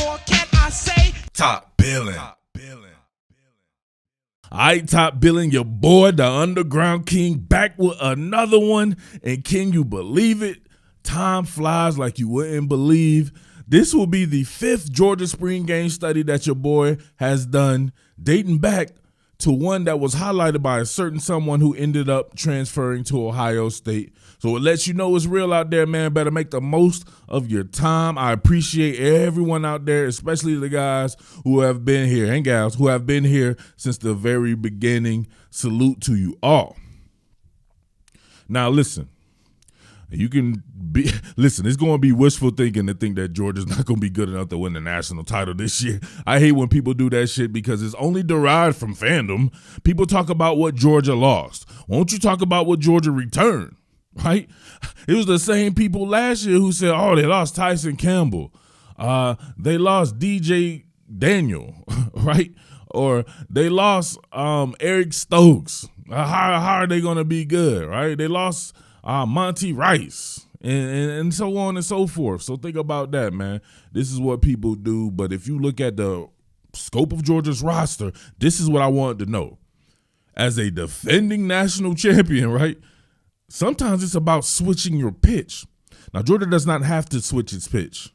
more can I say? Top Billin. All right, Top Billin, your boy, the Underground King, back with another one. And can you believe it? Time flies like you wouldn't believe. This will be the 5th Georgia spring game study that your boy has done, dating back to one that was highlighted by a certain someone who ended up transferring to Ohio State. So it lets you know it's real out there, man. Better make the most of your time. I appreciate everyone out there, especially the guys who have been here and gals who have been here since the very beginning. Salute to you all. Now listen, it's going to be wishful thinking to think that Georgia's not going to be good enough to win the national title this year. I hate when people do that shit because it's only derived from fandom. People talk about what Georgia lost. Won't you talk about what Georgia returned? Right? It was the same people last year who said, oh, they lost Tyson Campbell. They lost DJ Daniel, right? Or they lost Eric Stokes. How are they going to be good, right? They lost Monty Rice and so on and so forth. So think about that, man. This is what people do. But if you look at the scope of Georgia's roster, this is what I wanted to know. As a defending national champion, right? Sometimes it's about switching your pitch. Now, Georgia does not have to switch its pitch.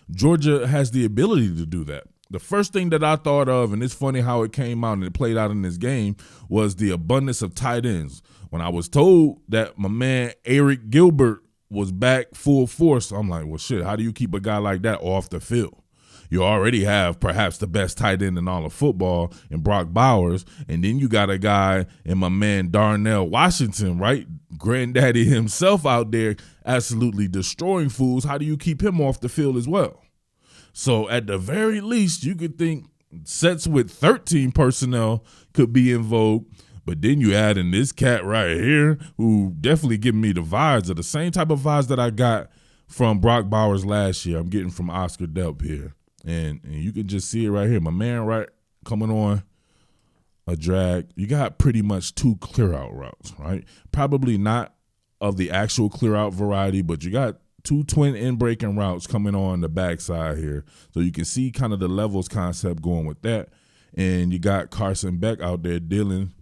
Georgia has the ability to do that. The first thing that I thought of, and it's funny how it came out and it played out in this game, was the abundance of tight ends. When I was told that my man Eric Gilbert was back full force, I'm like, well, shit, how do you keep a guy like that off the field? You already have perhaps the best tight end in all of football in Brock Bowers, and then you got a guy in my man Darnell Washington, right? Granddaddy himself out there absolutely destroying fools. How do you keep him off the field as well? So at the very least, you could think sets with 13 personnel could be in vogue. But then you add in this cat right here who definitely giving me the vibes of the same type of vibes that I got from Brock Bowers last year. I'm getting from Oscar Delp here. And you can just see it right here. My man right coming on a drag. You got pretty much 2 clear out routes, right? Probably not of the actual clear out variety, but you got 2 twin end breaking routes coming on the backside here. So you can see kind of the levels concept going with that. And you got Carson Beck out there dealing.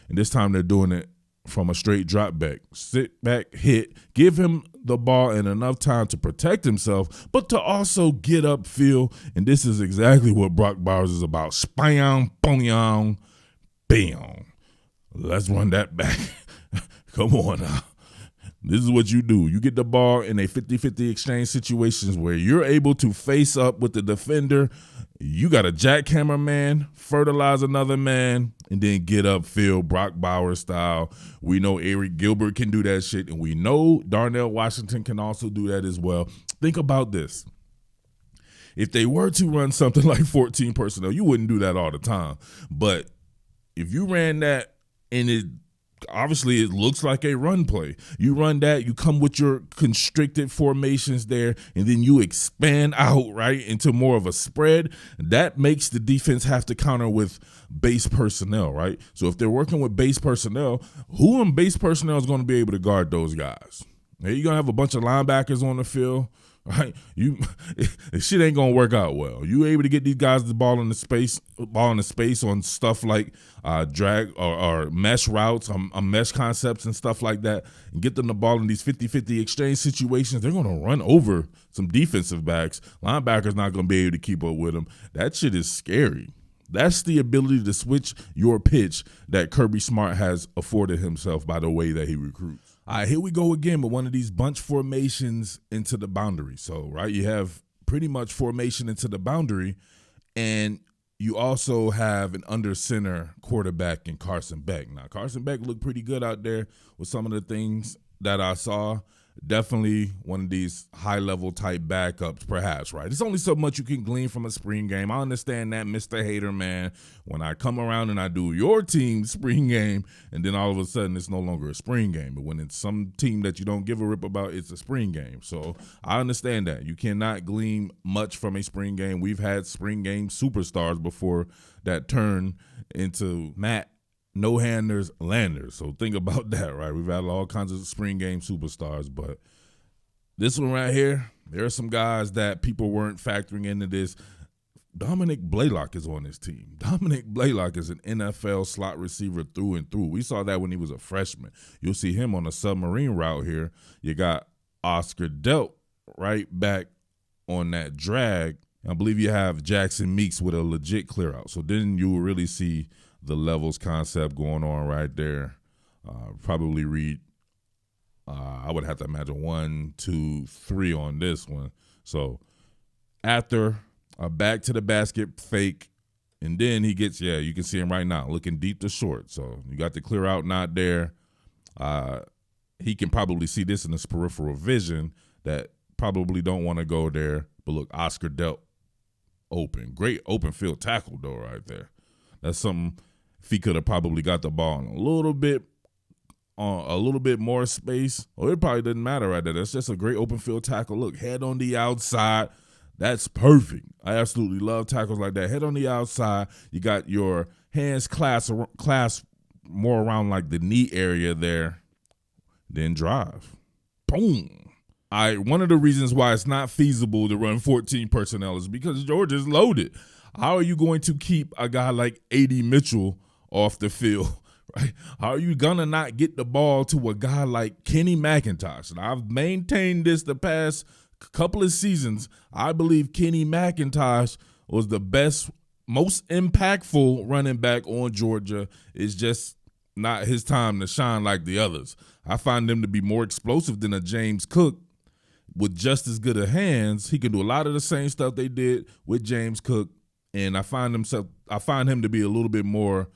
And this time they're doing it from a straight drop back. Sit back, hit, give him the ball and enough time to protect himself, but to also get upfield. And this is exactly what Brock Bowers is about. Spam, boom, bam. Let's run that back. Come on now. This is what you do. You get the ball in a 50-50 exchange situations where you're able to face up with the defender. You got a jackhammer man, fertilize another man, and then get upfield Brock Bowers style. We know Eric Gilbert can do that shit, and we know Darnell Washington can also do that as well. Think about this. If they were to run something like 14 personnel, you wouldn't do that all the time. But if you ran that and it looks like a run play. You run that, you come with your constricted formations there, and then you expand out, right, into more of a spread. That makes the defense have to counter with base personnel, right? So if they're working with base personnel, who in base personnel is going to be able to guard those guys? Now, you're going to have a bunch of linebackers on the field, right? Shit ain't gonna work out well. You able to get these guys the ball in the space on stuff like drag or mesh routes, mesh concepts and stuff like that, and get them the ball in these 50-50 exchange situations. They're gonna run over some defensive backs. Linebackers not gonna be able to keep up with them. That shit is scary. That's the ability to switch your pitch that Kirby Smart has afforded himself by the way that he recruits. All right, here we go again with one of these bunch formations into the boundary. So, right, you have pretty much formation into the boundary, and you also have an under center quarterback in Carson Beck. Now, Carson Beck looked pretty good out there with some of the things that I saw. Definitely one of these high-level type backups, perhaps, right? There's only so much you can glean from a spring game. I understand that, Mr. Hater, man. When I come around and I do your team's spring game, and then all of a sudden it's no longer a spring game. But when it's some team that you don't give a rip about, it's a spring game. So I understand that. You cannot glean much from a spring game. We've had spring game superstars before that turn into Matt no-handers, landers. So think about that, right? We've had all kinds of spring game superstars, but This one right here, there are some guys that people weren't factoring into this. Dominic Blaylock is on this team. Dominic Blaylock is an NFL slot receiver through and through. We saw that when he was a freshman. You'll see him on a submarine route here. You got Oscar Delp right back on that drag. I believe you have Jackson Meeks with a legit clear out. So then you will really see the levels concept going on right there. Probably read, I would have to imagine 1, 2, 3 on this one. So after a back to the basket fake, and then he gets, you can see him right now looking deep to short. So you got the clear out not there. He can probably see this in his peripheral vision that probably don't want to go there. But look, Oscar Delp open. Great open field tackle though right there. That's something, if he could have probably got the ball in a little bit more space, or it probably doesn't matter right there. That's just a great open field tackle. Look, head on the outside. That's perfect. I absolutely love tackles like that. Head on the outside. You got your hands clasped more around like the knee area there. Then drive. Boom. One of the reasons why it's not feasible to run 14 personnel is because Georgia's loaded. How are you going to keep a guy like A.D. Mitchell off the field? Right? How are you gonna not get the ball to a guy like Kenny McIntosh? And I've maintained this the past couple of seasons. I believe Kenny McIntosh was the best, most impactful running back on Georgia. It's just not his time to shine like the others. I find him to be more explosive than a James Cook with just as good of hands. He can do a lot of the same stuff they did with James Cook, and I find him to be a little bit more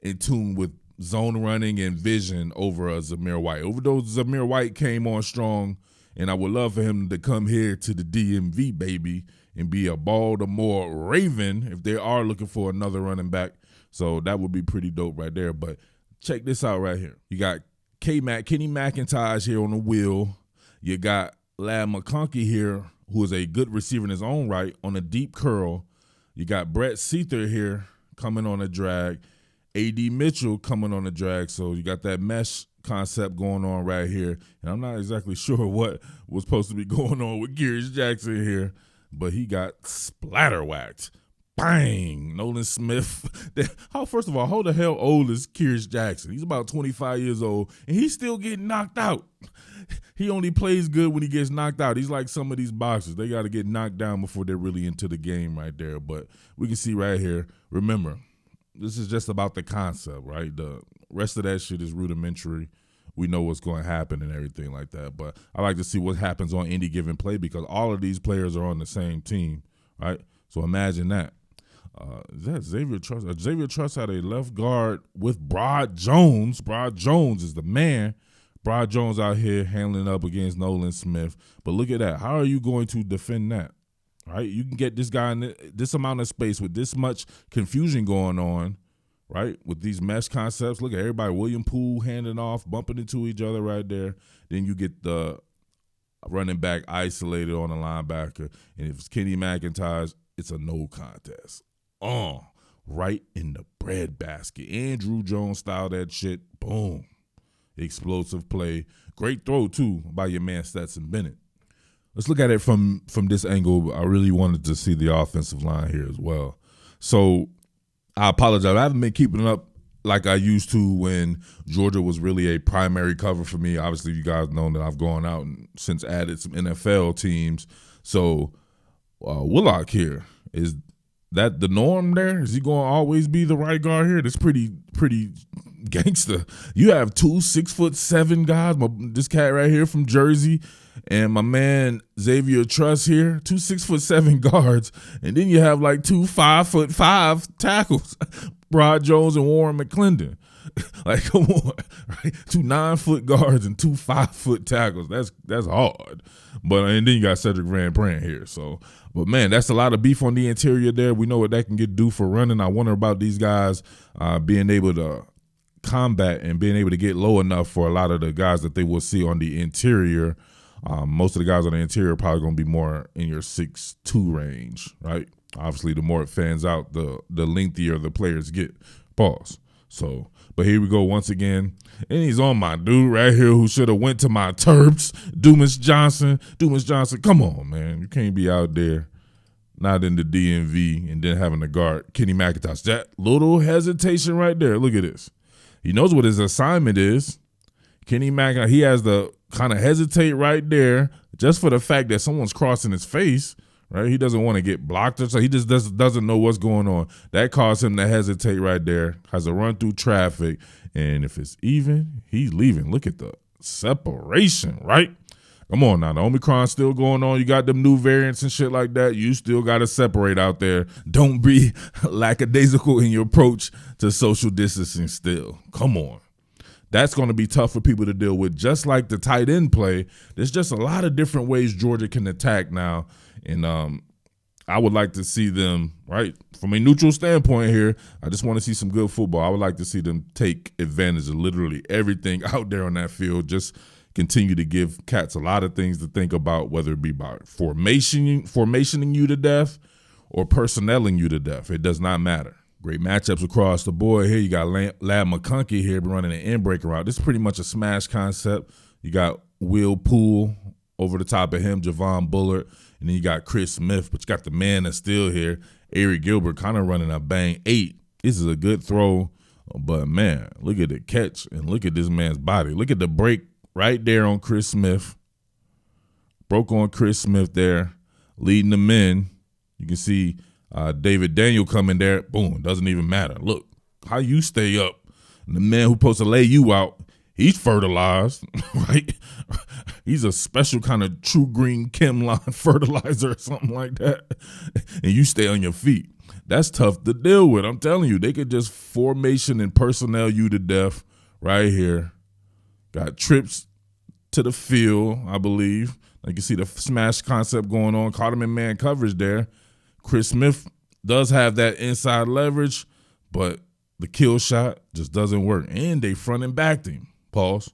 in tune with zone running and vision over a Zamir White. Although Zamir White came on strong, and I would love for him to come here to the DMV, baby, and be a Baltimore Raven if they are looking for another running back. So that would be pretty dope right there. But check this out right here. You got Kenny McIntosh here on the wheel. You got Lad McConkey here, who is a good receiver in his own right, on a deep curl. You got Brett Seether here coming on a drag. A.D. Mitchell coming on the drag, so you got that mesh concept going on right here. And I'm not exactly sure what was supposed to be going on with Curious Jackson here, but he got splatter whacked. Bang! Nolan Smith. First of all, how the hell old is Curious Jackson? He's about 25 years old, and he's still getting knocked out. He only plays good when he gets knocked out. He's like some of these boxers. They got to get knocked down before they're really into the game right there. But we can see right here, remember, this is just about the concept, right? The rest of that shit is rudimentary. We know what's going to happen and everything like that. But I like to see what happens on any given play because all of these players are on the same team, right? So imagine that. Is that Xavier Truss? Xavier Truss had a left guard with Brad Jones. Brad Jones is the man. Brad Jones out here handling up against Nolan Smith. But look at that. How are you going to defend that? Right, you can get this guy in this amount of space with this much confusion going on, right? With these mesh concepts, look at everybody, William Poole handing off, bumping into each other right there. Then you get the running back isolated on the linebacker, and if it's Kenny McIntosh, it's a no contest. Right in the breadbasket. Andrew Jones style that shit. Boom, explosive play, great throw too by your man Stetson Bennett. Let's look at it from this angle. I really wanted to see the offensive line here as well. So I apologize. I haven't been keeping up like I used to when Georgia was really a primary cover for me. Obviously, you guys know that I've gone out and since added some NFL teams. So Willock here, is that the norm there? Is he going to always be the right guard here? That's pretty gangster. You have 2 6'7" guys. This cat right here from Jersey. And my man Xavier Truss here, 2 6'7" guards, and then you have like 2 5'5" tackles, Brad Jones and Warren McClendon. Like, come on, right? 2 9-foot guards and 2 5-foot tackles. That's hard. But and then you got Cedric Van Pran here. So, but man, that's a lot of beef on the interior there. We know what that can do for running. I wonder about these guys being able to combat and being able to get low enough for a lot of the guys that they will see on the interior. Most of the guys on the interior are probably going to be more in your 6'2" range, right? Obviously, the more it fans out, the lengthier the players get. Pause. So, but here we go once again. And he's on my dude right here who should have went to my Terps, Dumas Johnson. Dumas Johnson, come on, man. You can't be out there not in the DMV and then having to guard Kenny McIntosh. That little hesitation right there. Look at this. He knows what his assignment is. Kenny McIntosh, he has to kind of hesitate right there just for the fact that someone's crossing his face, right? He doesn't want to get blocked or so. He just doesn't know what's going on. That caused him to hesitate right there, has to run through traffic, and if it's even, he's leaving. Look at the separation, right? Come on now, the Omicron's still going on. You got them new variants and shit like that. You still got to separate out there. Don't be lackadaisical in your approach to social distancing still. Come on. That's going to be tough for people to deal with. Just like the tight end play, there's just a lot of different ways Georgia can attack now. And I would like to see them, right, from a neutral standpoint here, I just want to see some good football. I would like to see them take advantage of literally everything out there on that field. Just continue to give cats a lot of things to think about, whether it be by formationing you to death or personnelling you to death. It does not matter. Great matchups across the board here. You got Lad McConkey here running an in-breaker route. This is pretty much a smash concept. You got Will Poole over the top of him, Javon Bullard, and then you got Chris Smith, but you got the man that's still here, Eric Gilbert, kind of running a bang 8. This is a good throw, but, man, look at the catch and look at this man's body. Look at the break right there on Chris Smith. Broke on Chris Smith there, leading the men. You can see David Daniel coming there, boom, doesn't even matter. Look, how you stay up. And the man who's supposed to lay you out, he's fertilized, right? He's a special kind of true green chemline fertilizer or something like that. And you stay on your feet. That's tough to deal with. I'm telling you, they could just formation and personnel you to death right here. Got trips to the field, I believe. Like you see the smash concept going on. Caught him in man coverage there. Chris Smith does have that inside leverage, but the kill shot just doesn't work. And they front and backed him. Pause.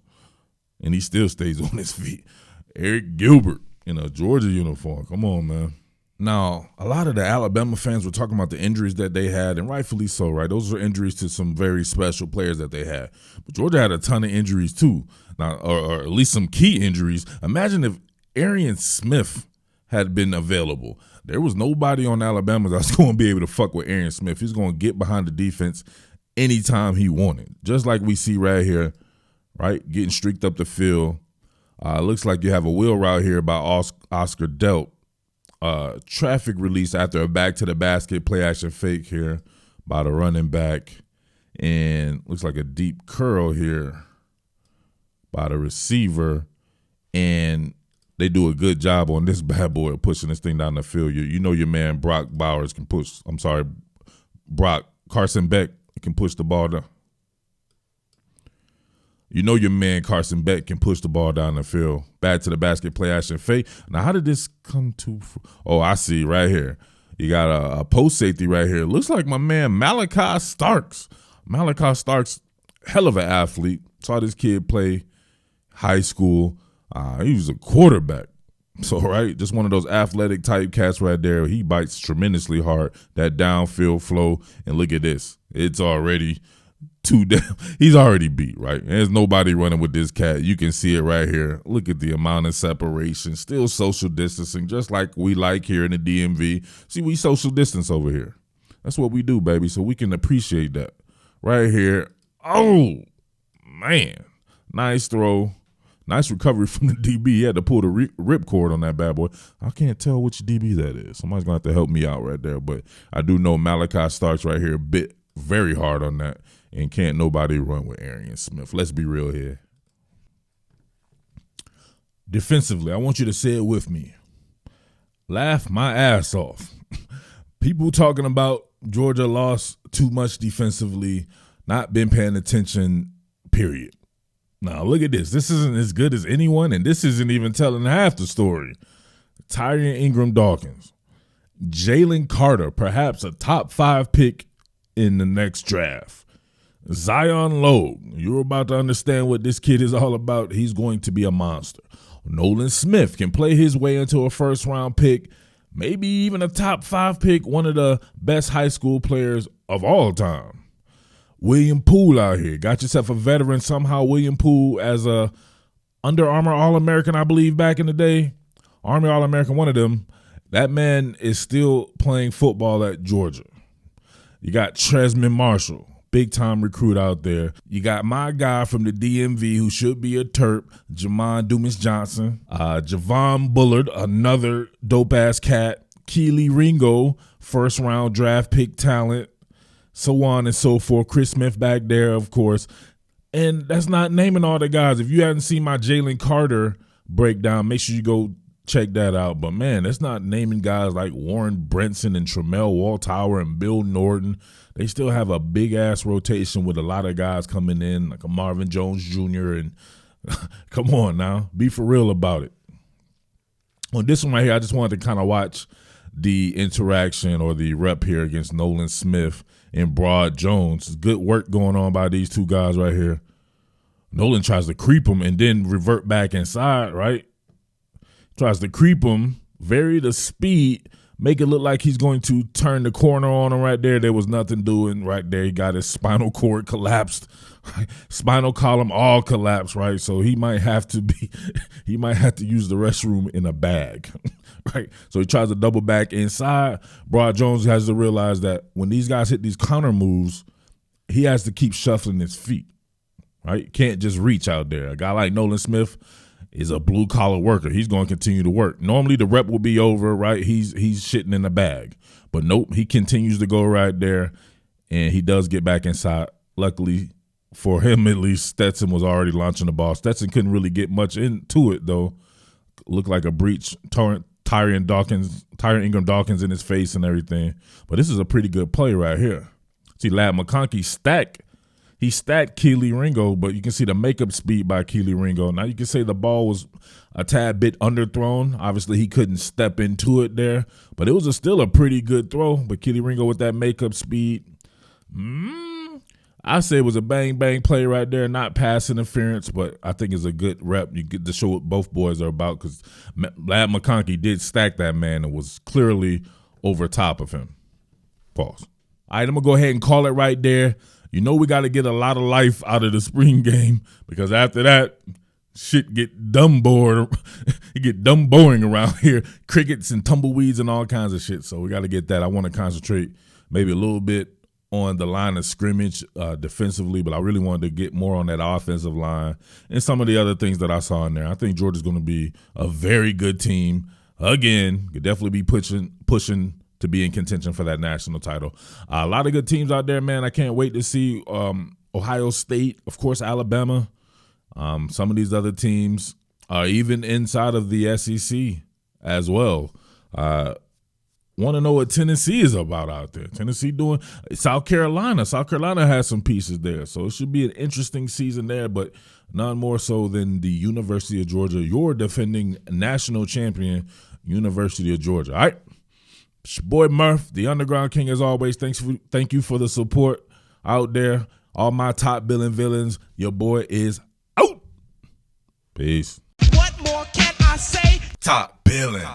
And he still stays on his feet. Eric Gilbert in a Georgia uniform. Come on, man. Now, a lot of the Alabama fans were talking about the injuries that they had, and rightfully so, right? Those were injuries to some very special players that they had. But Georgia had a ton of injuries too, now, or at least some key injuries. Imagine if Arian Smith had been available. There was nobody on Alabama that's going to be able to fuck with Arian Smith. He's going to get behind the defense anytime he wanted, just like we see right here, right? Getting streaked up the field. Looks like you have a wheel route here by Oscar Delp. Traffic release after a back-to-the-basket play-action fake here by the running back. And looks like a deep curl here by the receiver. And they do a good job on this bad boy of pushing this thing down the field. You know your man Brock Bowers can push. Carson Beck can push the ball down. You know your man Carson Beck can push the ball down the field. Back to the basket, play action fake. Now, how did this come to? Oh, I see right here. You got a post safety right here. Looks like my man Malachi Starks. Malachi Starks, hell of an athlete. Saw this kid play high school. He was a quarterback. So, right, just one of those athletic type cats right there. He bites tremendously hard. That downfield flow. And look at this. It's already he's already beat, right? There's nobody running with this cat. You can see it right here. Look at the amount of separation. Still social distancing, just like we like here in the DMV. See, we social distance over here. That's what we do, baby, so we can appreciate that. Right here. Oh, man. Nice throw. Nice recovery from the DB. He had to pull the rip cord on that bad boy. I can't tell which DB that is. Somebody's going to have to help me out right there. But I do know Malachi Starks right here bit very hard on that. And can't nobody run with Arian Smith. Let's be real here. Defensively, I want you to say it with me. Laugh my ass off. People talking about Georgia lost too much defensively, not been paying attention, period. Now, look at this. This isn't as good as anyone, and this isn't even telling half the story. Tyrion Ingram-Dawkins. Jalen Carter, perhaps a top 5 pick in the next draft. Zion Logue, you're about to understand what this kid is all about. He's going to be a monster. Nolan Smith can play his way into a first-round pick, maybe even a top 5 pick, one of the best high school players of all time. William Poole out here. Got yourself a veteran somehow. William Poole as a Under Armour All-American, I believe, back in the day. Army All-American, one of them. That man is still playing football at Georgia. You got Tresman Marshall, big-time recruit out there. You got my guy from the DMV who should be a Terp, Jamon Dumas-Johnson. Javon Bullard, another dope-ass cat. Keely Ringo, first-round draft pick talent. So on and so forth. Chris Smith back there, of course. And that's not naming all the guys. If you haven't seen my Jalen Carter breakdown, make sure you go check that out. But, man, that's not naming guys like Warren Brinson and Tramel Waltower and Bill Norton. They still have a big-ass rotation with a lot of guys coming in, like a Marvin Jones Jr. And come on now, be for real about it. On this one right here, I just wanted to kind of watch the interaction or the rep here against Nolan Smith and Broad Jones. Good work going on by these two guys right here. Nolan tries to creep him and then revert back inside, right? Tries to creep him, vary the speed, make it look like he's going to turn the corner on him right there. There was nothing doing right there. He got his spinal cord collapsed, right? Spinal column all collapsed, right? So he might have to use the restroom in a bag, right? So he tries to double back inside. Broad Jones has to realize that when these guys hit these counter moves, he has to keep shuffling his feet, right? Can't just reach out there. A guy like Nolan Smith is a blue-collar worker. He's going to continue to work. Normally the rep will be over, right? He's shitting in the bag. But nope, he continues to go right there, and he does get back inside. Luckily for him, at least, Stetson was already launching the ball. Stetson couldn't really get much into it, though. Looked like a breach. Tyron Ingram Dawkins in his face and everything. But this is a pretty good play right here. See, Lad McConkey stacked Keely Ringo, but you can see the makeup speed by Keely Ringo. Now you can say the ball was a tad bit underthrown. Obviously, he couldn't step into it there, but it was still a pretty good throw. But Keely Ringo with that makeup speed, I say it was a bang-bang play right there, not pass interference, but I think it's a good rep. You get to show what both boys are about because Lad McConkey did stack that man and was clearly over top of him. Pause. All right, I'm going to go ahead and call it right there. You know we got to get a lot of life out of the spring game because after that, shit get dumb boring around here. Crickets and tumbleweeds and all kinds of shit. So we got to get that. I want to concentrate maybe a little bit on the line of scrimmage defensively, but I really wanted to get more on that offensive line and some of the other things that I saw in there. I think Georgia's going to be a very good team. Again, could definitely be pushing to be in contention for that national title. A lot of good teams out there, man. I can't wait to see Ohio State, of course, Alabama. Some of these other teams are even inside of the SEC as well. Want to know what Tennessee is about out there. Tennessee doing South Carolina. South Carolina has some pieces there. So it should be an interesting season there, but none more so than the University of Georgia, your defending national champion, University of Georgia. All right. It's your boy Murph, the Underground King, as always. Thank you for the support out there. All my top Billin villains, your boy is out. Peace. What more can I say? Top Billin.